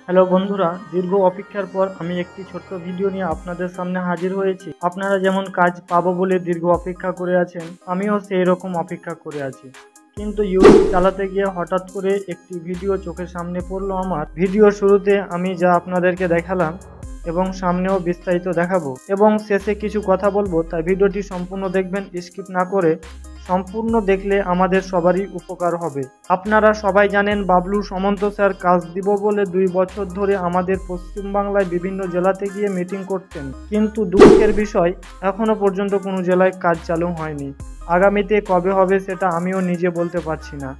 Hello বন্ধুরা, দীর্ঘ অপেক্ষার পর আমি একটি ছোট্ট ভিডিও নিয়ে আপনাদের সামনে হাজির হয়েছি। আপনারা যেমন কাজ পাবো বলে দীর্ঘ অপেক্ষা করে আছেন, আমিও সেই রকম অপেক্ষা করে আছি। কিন্তু ইউটিউব চালাতে গিয়ে হঠাৎ করে একটি ভিডিও চোখের সামনে পড়লো আমার। ভিডিওর শুরুতে আমি যা আপনাদেরকে দেখালাম এবং সামনেও বিস্তারিত দেখাবো এবং শেষে কিছু কথা বলবো, তাই ভিডিওটি সম্পূর্ণ দেখবেন, স্কিপ না করে। সম্পূর্ণ দেখলে আমাদের সবারই উপকার হবে। আপনারা সবাই জানেন বাবলু সামন্ত স্যার কাজ দিব বলে 2 বছর ধরে আমাদের পশ্চিমবাংলায় বিভিন্ন জেলাতে গিয়ে মিটিং করতেন, কিন্তু দুঃখের বিষয় এখনো পর্যন্ত কোনো জেলায় কাজ চালু হয়নি। আগামীতে কবে হবে সেটা আমিও নিজে বলতে পারছি না।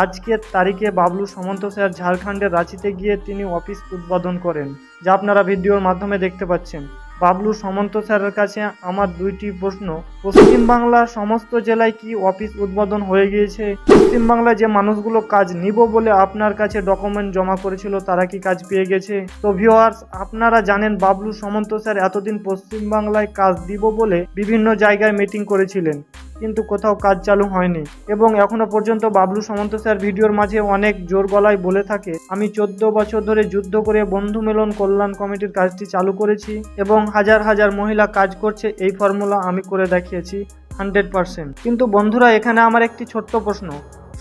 আজকের তারিখে বাবলু সামন্ত স্যার ঝাড়খণ্ডের রাঁচিতে গিয়ে তিনি অফিস উদ্বোধন করেন, যা আপনারা ভিডিওর মাধ্যমে দেখতে পাচ্ছেন। বাবলু সামন্ত স্যারের কাছে আমার 2টি প্রশ্ন। পশ্চিমবাংলার সমস্ত জেলায় কি অফিস উদ্বোধন হয়ে গিয়েছে? পশ্চিমবাংলায় যে মানুষগুলো কাজ নিব বলে আপনার কাছে ডকুমেন্ট জমা করেছিল, তারা কি কাজ পেয়ে গেছে? তো ভিউয়ার্স, আপনারা জানেন বাবলু সামন্ত স্যার এতদিন পশ্চিমবাংলায় কাজ দিব বলে বিভিন্ন জায়গায় মিটিং করেছিলেন, কিন্তু কোথাও কাজ চালু হয়নি। এবং এখনো পর্যন্ত বাবলু সামন্ত স্যার ভিডিওর মাঝে অনেক জোর গলায় বলে থাকে, আমি 14 বছর ধরে যুদ্ধ করে বন্ধু মিলন কল্যাণ কমিটির কাজটি চালু করেছি এবং হাজার হাজার মহিলা কাজ করছে। এই ফর্মুলা আমি করে দেখিয়েছি 100%। কিন্তু বন্ধুরা, এখানে আমার একটি ছোট্ট প্রশ্ন,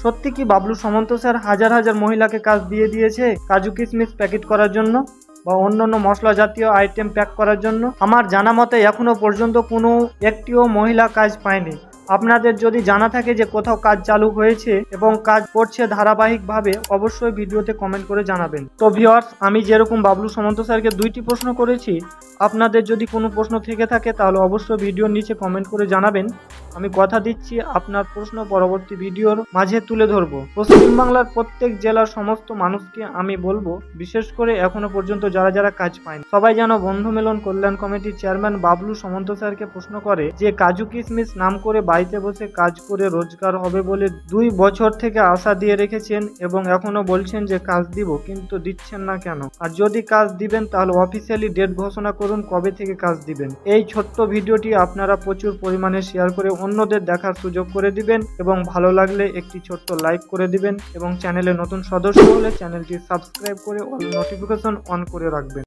সত্যি কি বাবলু সামন্ত স্যার হাজার হাজার মহিলাকে কাজ দিয়ে দিয়েছে কাজু কিশমিশ প্যাকেট করার জন্য বা অন্যান্য মশলা জাতীয় আইটেম প্যাক করার জন্য? আমার জানা মতে এখনো পর্যন্ত কোনো একটিও মহিলা কাজ পায়নি। আপনাদের যদি জানা থাকে যে কোথাও কাজ চালু হয়েছে এবং কাজ করছে ধারাবাহিকভাবে, অবশ্যই ভিডিওতে কমেন্ট করে জানাবেন। তো ভিউয়ার্স, আমি যেরকম বাবলু সামন্ত স্যারকে 2টি প্রশ্ন করেছি, আপনাদের যদি কোনো প্রশ্ন থেকে থাকে তাহলে অবশ্যই ভিডিওর নিচে কমেন্ট করে জানাবেন। আমি কথা দিচ্ছি আপনার প্রশ্ন পরবর্তী ভিডিওর মাঝে তুলে ধরবো। পশ্চিমবাংলার প্রত্যেক জেলার সমস্ত মানুষকে আমি বলবো, বিশেষ করে এখনো পর্যন্ত যারা যারা কাজ পায়নি, সবাই যেন বন্ধু মিলন কল্যাণ কমিটির চেয়ারম্যান বাবলু সামন্ত স্যারকে প্রশ্ন করে যে কাজু কিশমিশ নাম করে বাড়িতে বসে কাজ করে রোজগার হবে বলে 2 বছর থেকে আশা দিয়ে রেখেছেন এবং এখনো বলছেন যে কাজ দিব, কিন্তু দিচ্ছেন না কেন? আর যদি কাজ দিবেন তাহলে অফিসিয়ালি ডেট ঘোষণা করুন কবে থেকে কাজ দিবেন। এই ছোট্ট ভিডিওটি আপনারা প্রচুর পরিমাণে শেয়ার করে অন্যদের দেখার সুযোগ করে দিবেন এবং ভালো লাগলে একটি ছোট্ট লাইক করে দিবেন এবং চ্যানেলে নতুন সদস্য হলে চ্যানেলটি সাবস্ক্রাইব করে অল নোটিফিকেশন অন করে রাখবেন।